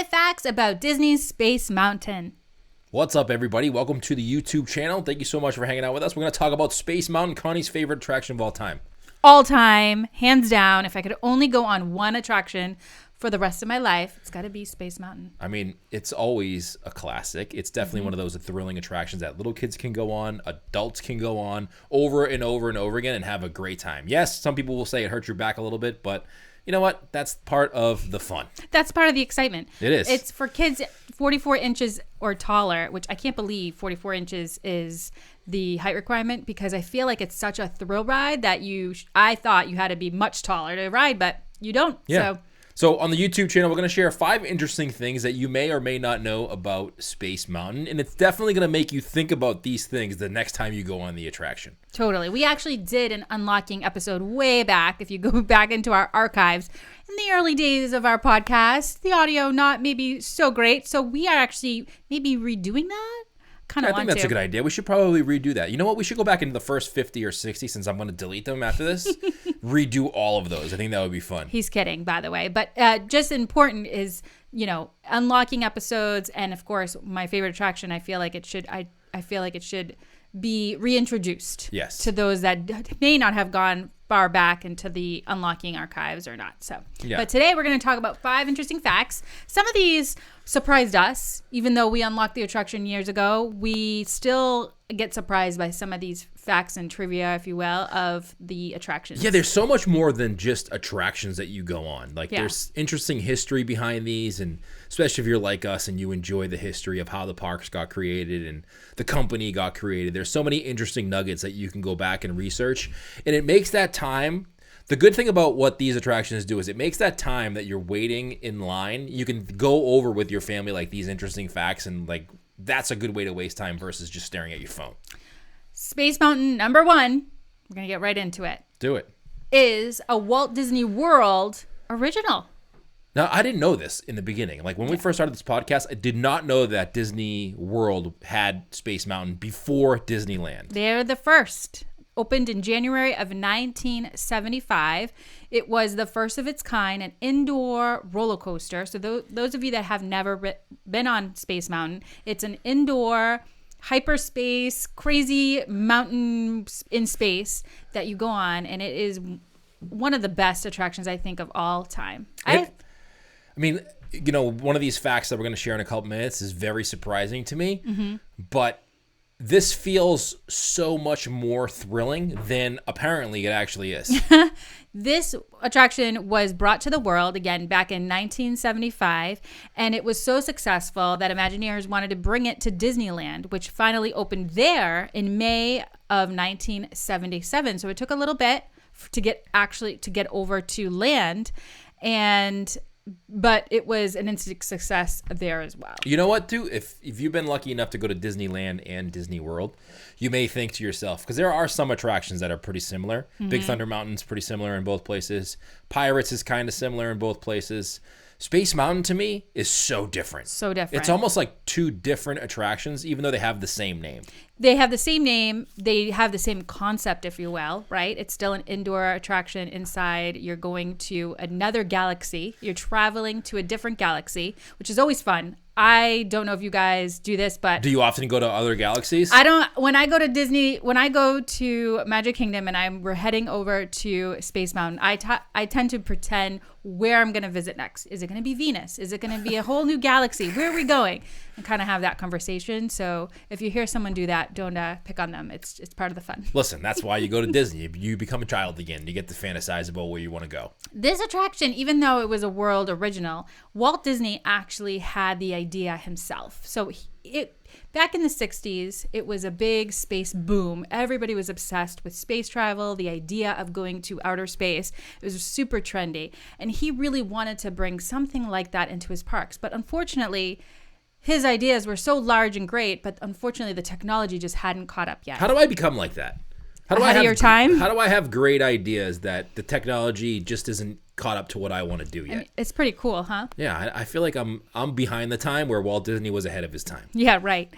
5 facts about Disney's Space Mountain. What's up, everybody? Welcome to the YouTube channel. Thank you so much for hanging out with us. We're going to talk about Space Mountain, Connie's favorite attraction of all time. All time, hands down. If I could only go on one attraction for the rest of my life, it's got to be Space Mountain. I mean, it's always a classic. It's definitely one of those thrilling attractions that little kids can go on, adults can go on over and over and over again and have a great time. Yes, some people will say it hurts your back a little bit, but you know what? That's part of the fun. That's part of the excitement. It is. It's for kids 44 inches or taller, which I can't believe 44 inches is the height requirement, because I feel like it's such a thrill ride that I thought you had to be much taller to ride, but you don't. Yeah. So on the YouTube channel, we're going to share 5 interesting things that you may or may not know about Space Mountain. And it's definitely going to make you think about these things the next time you go on the attraction. Totally. We actually did an unlocking episode way back. If you go back into our archives in the early days of our podcast, the audio not maybe so great. So we are actually maybe redoing that. I think that's a good idea. We should probably redo that. You know what? We should go back into the first 50 or 60, since I'm going to delete them after this. Redo all of those. I think that would be fun. He's kidding, by the way. But just important is, unlocking episodes, and of course, my favorite attraction. I feel like it should. I feel like it should be reintroduced. Yes. To those that may not have gone far back into the unlocking archives or not. So, yeah. But today we're going to talk about 5 interesting facts. Some of these surprised us, even though we unlocked the attraction years ago. We still get surprised by some of these facts and trivia, if you will, of the attractions. Yeah, there's so much more than just attractions that you go on. There's interesting history behind these, and especially if you're like us and you enjoy the history of how the parks got created and the company got created. There's so many interesting nuggets that you can go back and research, and it makes that time. The good thing about what these attractions do is it makes that time that you're waiting in line, you can go over with your family like these interesting facts, and that's a good way to waste time versus just staring at your phone. Space Mountain number 1, we're going to get right into it. Do it. Is a Walt Disney World original. Now, I didn't know this in the beginning. When we first started this podcast, I did not know that Disney World had Space Mountain before Disneyland. They're the first. Opened in January of 1975. It was the first of its kind, an indoor roller coaster. So those of you that have never been on Space Mountain, it's an indoor hyperspace, crazy mountain in space that you go on, and it is one of the best attractions, I think, of all time. One of these facts that we're going to share in a couple minutes is very surprising to me, but this feels so much more thrilling than apparently it actually is. This attraction was brought to the world, again, back in 1975, and it was so successful that Imagineers wanted to bring it to Disneyland, which finally opened there in May of 1977. So it took a little bit to get over to land, but it was an instant success there as well. You know what, too? If you've been lucky enough to go to Disneyland and Disney World, you may think to yourself, because there are some attractions that are pretty similar. Big Thunder Mountain's pretty similar in both places. Pirates is kind of similar in both places. Space Mountain, to me, is so different. So different. It's almost like 2 different attractions, even though they have the same name. They have the same name. They have the same concept, if you will, right? It's still an indoor attraction inside. You're going to another galaxy. You're traveling to a different galaxy, which is always fun. I don't know if you guys do this, but... Do you often go to other galaxies? I don't. When I go to Magic Kingdom and we're heading over to Space Mountain, I tend to pretend where I'm going to visit next. Is it going to be Venus? Is it going to be a whole new galaxy? Where are we going? And kind of have that conversation. So if you hear someone do that, don't pick on them. It's part of the fun. Listen, that's why you go to Disney. You become a child again. You get to fantasize about where you want to go. This attraction, even though it was a world original, Walt Disney actually had the idea himself. So back in the 60s, it was a big space boom. Everybody was obsessed with space travel, the idea of going to outer space. It was super trendy. And he really wanted to bring something like that into his parks. But unfortunately, his ideas were so large and great, but unfortunately the technology just hadn't caught up yet. How do I become like that? How do your time? How do I have great ideas that the technology just isn't caught up to what I want to do yet? I mean, it's pretty cool, huh? Yeah, I feel like I'm behind the time where Walt Disney was ahead of his time. Yeah, right.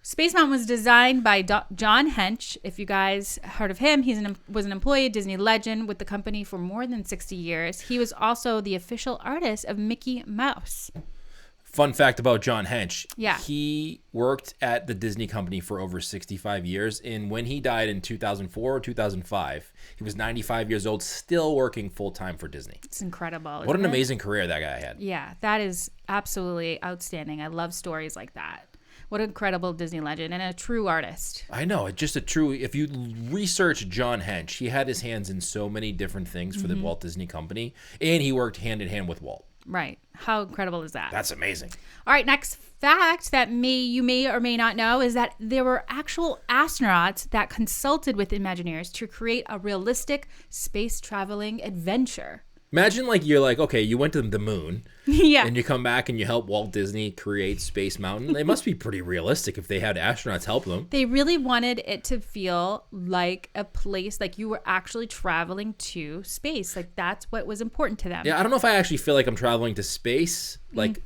Space Mountain was designed by John Hench. If you guys heard of him, he was an employee, Disney legend with the company for more than 60 years. He was also the official artist of Mickey Mouse. Fun fact about John Hench. Yeah. He worked at the Disney company for over 65 years. And when he died in 2004 or 2005, he was 95 years old, still working full-time for Disney. It's incredible. What an amazing career that guy had. Yeah, that is absolutely outstanding. I love stories like that. What an incredible Disney legend and a true artist. I know. It's just a true, if you research John Hench, he had his hands in so many different things for the Walt Disney Company. And he worked hand in hand with Walt. Right. How incredible is that? That's amazing. All right, next fact that you may or may not know is that there were actual astronauts that consulted with Imagineers to create a realistic space traveling adventure. Imagine you're okay, you went to the moon. Yeah. And you come back and you help Walt Disney create Space Mountain. It must be pretty realistic if they had astronauts help them. They really wanted it to feel like a place, like you were actually traveling to space. Like that's what was important to them. Yeah, I don't know if I actually feel like I'm traveling to space, but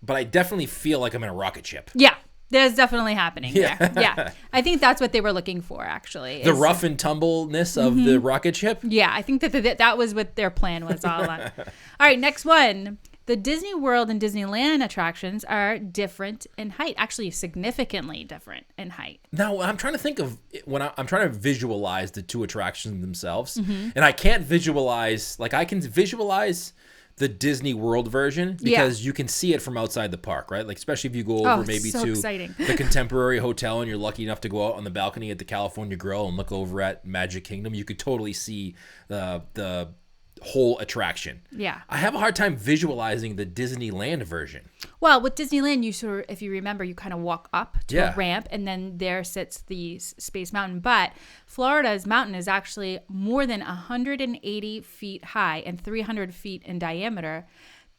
I definitely feel like I'm in a rocket ship. Yeah. There's definitely happening there. Yeah. I think that's what they were looking for, actually. The rough and tumbleness of the rocket ship? Yeah, I think that was what their plan was all on. All right, next one. The Disney World and Disneyland attractions are different in height, actually significantly different in height. Now, I'm trying to think of when I'm trying to visualize the two attractions themselves, and I can't visualize, I can visualize the Disney World version because you can see it from outside the park, right? Especially if you go over maybe to the Contemporary Hotel and you're lucky enough to go out on the balcony at the California Grill and look over at Magic Kingdom, you could totally see the whole attraction. Yeah. I have a hard time visualizing the Disneyland version. Well, with Disneyland, you sort of, if you remember, you kind of walk up to a ramp and then there sits the Space Mountain. But Florida's mountain is actually more than 180 feet high and 300 feet in diameter,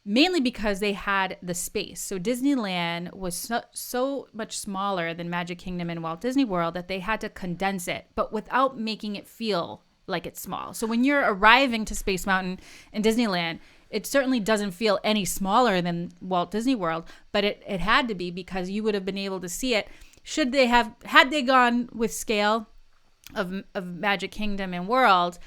mainly because they had the space. So Disneyland was so much smaller than Magic Kingdom and Walt Disney World that they had to condense it, but without making it feel like it's small. So when you're arriving to Space Mountain in Disneyland, it certainly doesn't feel any smaller than Walt Disney World, but it had to be because you would have been able to see it. Had they gone with scale of Magic Kingdom and World,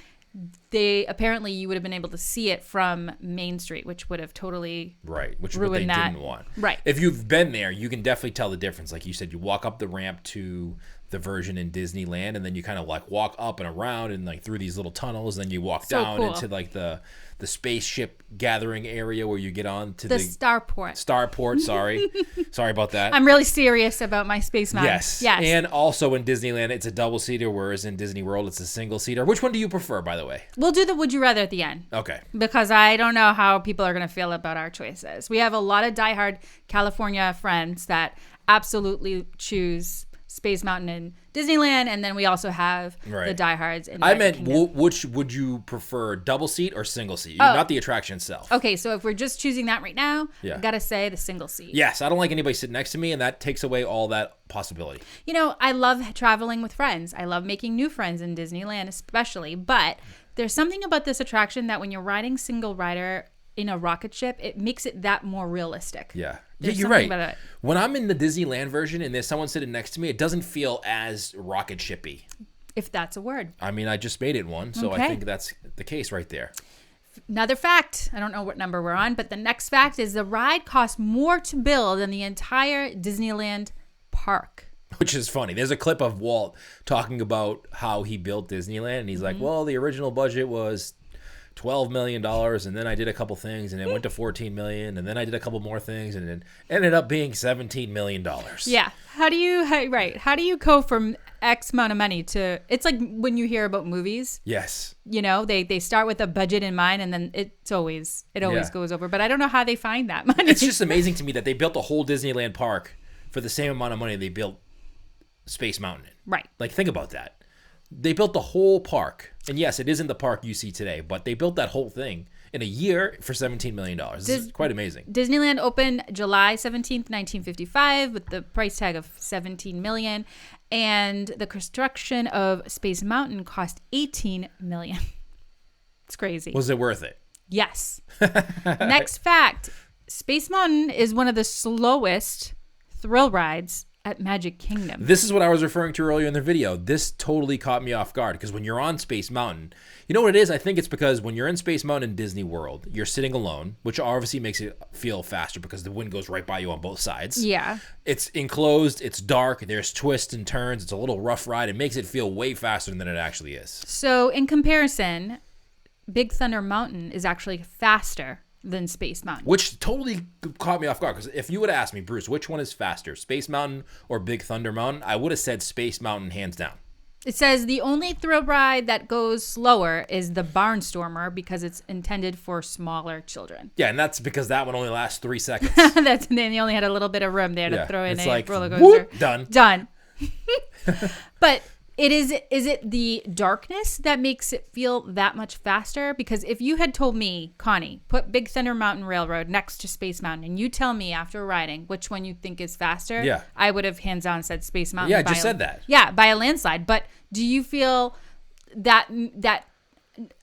you would have been able to see it from Main Street, which would have totally which is what they didn't want. Right. If you've been there, you can definitely tell the difference. Like you said, you walk up the ramp to the version in Disneyland, and then you kind of walk up and around and through these little tunnels, and then you walk down into the spaceship gathering area where you get on to the Starport. Sorry about that. I'm really serious about my Space Mountain. Yes. And also in Disneyland, it's a double seater, whereas in Disney World, it's a single seater. Which one do you prefer, by the way? We'll do the Would You Rather at the end. Okay. Because I don't know how people are going to feel about our choices. We have a lot of diehard California friends that absolutely choose Space Mountain in Disneyland, and then we also have the diehards in Magic Kingdom. Which would you prefer, double seat or single seat? Not the attraction itself. Okay, so if we're just choosing that right now, I gotta say the single seat. Yes, I don't like anybody sitting next to me, and that takes away all that possibility. I love traveling with friends. I love making new friends in Disneyland especially, but there's something about this attraction that when you're riding single rider in a rocket ship, it makes it that more realistic. Yeah. You're right. When I'm in the Disneyland version and there's someone sitting next to me, it doesn't feel as rocket shippy. If that's a word. I mean, I just made it one, so I think that's the case right there. Another fact, I don't know what number we're on, but the next fact is the ride costs more to build than the entire Disneyland park. Which is funny. There's a clip of Walt talking about how he built Disneyland, and he's like, well, the original budget was $12 million, and then I did a couple things, and it went to $14 million, and then I did a couple more things, and it ended up being $17 million. Yeah. How do you go from X amount of money to, it's like when you hear about movies. Yes. They start with a budget in mind, and then it always goes over. But I don't know how they find that money. It's just amazing to me that they built a whole Disneyland park for the same amount of money they built Space Mountain in. Right. Think about that. They built the whole park. And yes, it isn't the park you see today, but they built that whole thing in a year for $17 million. This is quite amazing. Disneyland opened July 17th, 1955 with the price tag of $17 million. And the construction of Space Mountain cost $18 million. It's crazy. Was it worth it? Yes. Next fact. Space Mountain is one of the slowest thrill rides at Magic Kingdom. This is what I was referring to earlier in the video. This totally caught me off guard because when you're on Space Mountain, you know what it is? I think it's because when you're in Space Mountain in Disney World, you're sitting alone, which obviously makes it feel faster because the wind goes right by you on both sides. Yeah. It's enclosed, it's dark, there's twists and turns, it's a little rough ride. It makes it feel way faster than it actually is. So in comparison, Big Thunder Mountain is actually faster than Space Mountain. Which totally caught me off guard because if you would ask me, Bruce, which one is faster, Space Mountain or Big Thunder Mountain, I would have said Space Mountain hands down. It says the only thrill ride that goes slower is the Barnstormer because it's intended for smaller children. Yeah, and that's because that one only lasts 3 seconds. They only had a little bit of room there to throw in it's a like, roller coaster. Whoop, done. But is it the darkness that makes it feel that much faster? Because if you had told me, Connie, put Big Thunder Mountain Railroad next to Space Mountain, and you tell me after riding which one you think is faster, I would have hands down said Space Mountain. Yeah, I just said that. Yeah, by a landslide. But do you feel that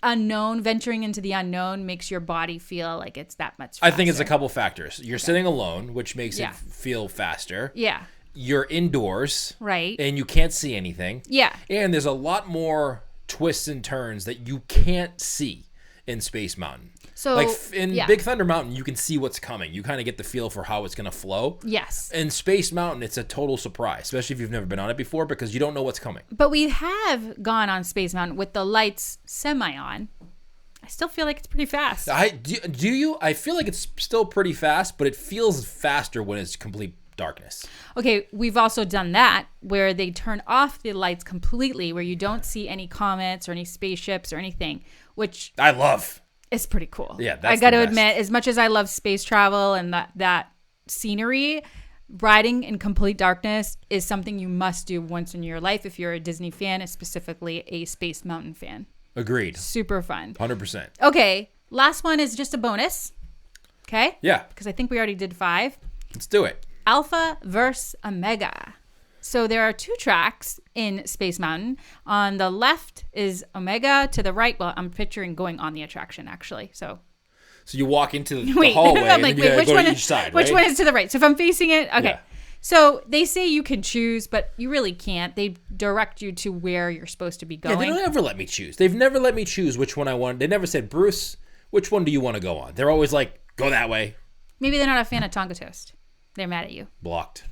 unknown, venturing into the unknown, makes your body feel like it's that much faster? I think it's a couple factors. You're sitting alone, which makes it feel faster. Yeah. You're indoors. Right. And you can't see anything. Yeah. And there's a lot more twists and turns that you can't see in Space Mountain. So like in Big Thunder Mountain, you can see what's coming. You kind of get the feel for how it's going to flow. Yes. In Space Mountain, it's a total surprise, especially if you've never been on it before because you don't know what's coming. But we have gone on Space Mountain with the lights semi on. I still feel like it's pretty fast. Do you? I feel like it's still pretty fast, but it feels faster when it's complete darkness. Okay, we've also done that where they turn off the lights completely, where you don't see any comets or any spaceships or anything, which I love. It's pretty cool. Yeah, that's I got to admit, as much as I love space travel and that scenery, riding in complete darkness is something you must do once in your life if you're a Disney fan, and specifically a Space Mountain fan. Agreed. Super fun. 100%. Okay, last one is just a bonus. Okay? Yeah. Because I think we already did 5. Let's do it. Alpha versus Omega. So there are 2 tracks in Space Mountain. On the left is Omega. To the right, well, I'm picturing going on the attraction, actually. So you walk into the hallway and then you gotta go to each side, Which right? one is to the right? So if I'm facing it, okay. Yeah. So they say you can choose, but you really can't. They direct you to where you're supposed to be going. Yeah, they don't ever let me choose. They've never let me choose which one I want. They never said, Bruce, which one do you want to go on? They're always like, go that way. Maybe they're not a fan of Tonga Toast. They're mad at you. Blocked.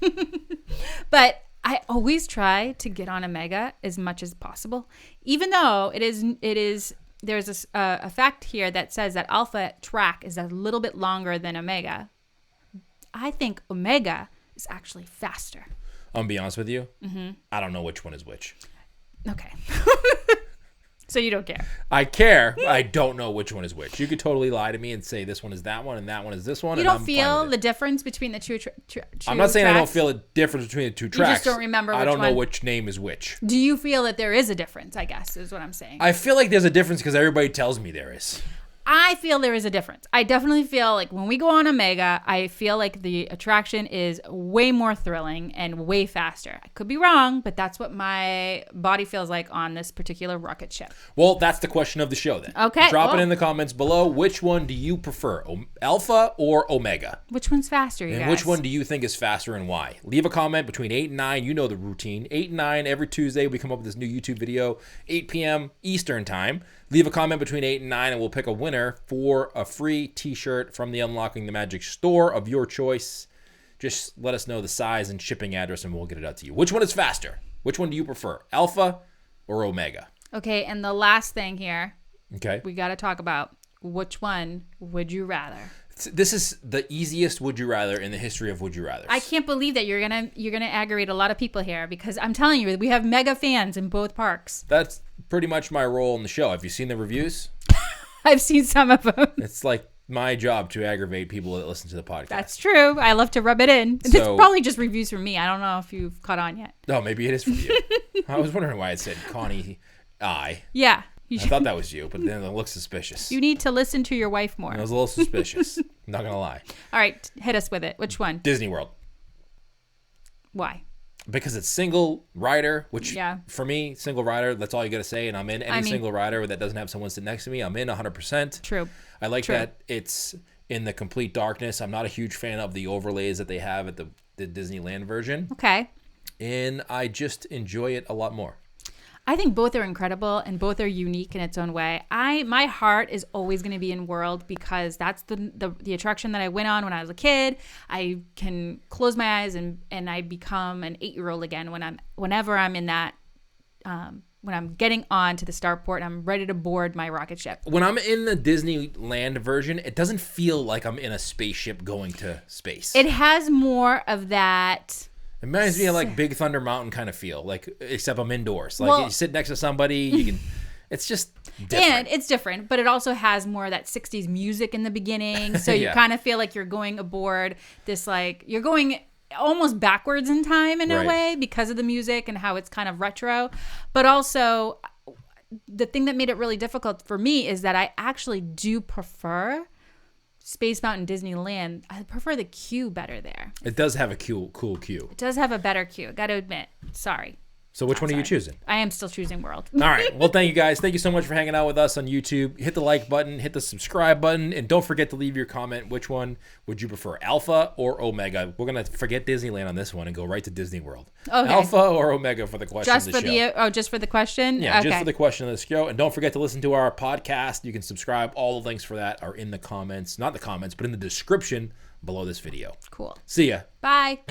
But I always try to get on Omega as much as possible, even though it is. There's a fact here that says that Alpha track is a little bit longer than Omega. I think Omega is actually faster. I'm gonna be honest with you. I don't know which one is which. Okay. So you don't care. I care. I don't know which one is which. You could totally lie to me and say this one is that one and that one is this one. You don't feel the difference between the two I'm not saying tracks? I don't feel a difference between the 2 tracks. You just don't remember which one. I don't know which name is which. Do you feel that there is a difference, I guess, is what I'm saying. I feel like there's a difference because everybody tells me there is. I feel there is a difference. I definitely feel like when we go on Omega, I feel like the attraction is way more thrilling and way faster. I could be wrong, but that's what my body feels like on this particular rocket ship. Well, that's the question of the show then. Okay. Drop it in the comments below. Which one do you prefer, Alpha or Omega? Which one's faster, you guys? And which one do you think is faster and why? Leave a comment between 8 and 9. You know the routine. 8 and 9 every Tuesday. We come up with this new YouTube video, 8 p.m. Eastern time. Leave a comment between 8 and 9 and we'll pick a winner for a free t-shirt from the Unlocking the Magic store of your choice. Just let us know the size and shipping address and we'll get it out to you. Which one is faster? Which one do you prefer, Alpha or Omega? Okay, and the last thing here, okay, we got to talk about which one would you rather? This is the easiest would you rather in the history of would you rathers. I can't believe that you're gonna aggravate a lot of people here because I'm telling you, we have mega fans in both parks. That's pretty much my role in the show. Have you seen the reviews? I've seen some of them. It's like my job to aggravate people that listen to the podcast. That's true. I love to rub it in. So, it's probably just reviews from me. I don't know if you've caught on yet. Oh, maybe it is from you. I was wondering why it said Connie I. Yeah. I thought that was you, but then it looks suspicious. You need to listen to your wife more. It was a little suspicious. Not going to lie. All right. Hit us with it. Which one? Disney World. Why? Because it's single rider, which yeah. For me, single rider, that's all you got to say. And I'm in any single rider that doesn't have someone sit next to me. I'm in 100%. True. I like that it's in the complete darkness. I'm not a huge fan of the overlays that they have at the the Disneyland version. Okay. And I just enjoy it a lot more. I think both are incredible and both are unique in its own way. My heart is always going to be in World because that's the attraction that I went on when I was a kid. I can close my eyes and I become an 8-year-old again whenever I'm in that when I'm getting on to the starport and I'm ready to board my rocket ship. When I'm in the Disneyland version, it doesn't feel like I'm in a spaceship going to space. It has more of that. It reminds me of like Big Thunder Mountain kind of feel, like except I'm indoors. Like you sit next to somebody, you can. It's just different. And it's different, but it also has more of that 60s music in the beginning. So you kind of feel like you're going aboard this, like you're going almost backwards in time in a way because of the music and how it's kind of retro. But also the thing that made it really difficult for me is that I actually do prefer Space Mountain Disneyland. I prefer the queue better there. It does have a cool queue. It does have a better queue. Got to admit. Sorry. So which one are you choosing? I am still choosing World. All right. Well, thank you guys. Thank you so much for hanging out with us on YouTube. Hit the like button, hit the subscribe button, and don't forget to leave your comment. Which one would you prefer, Alpha or Omega? We're going to forget Disneyland on this one and go right to Disney World. Okay. Alpha or Omega for the question of the show. Just for the question? Yeah, just for the question of the show. And don't forget to listen to our podcast. You can subscribe. All the links for that are in the comments. Not the comments, but in the description below this video. Cool. See ya. Bye.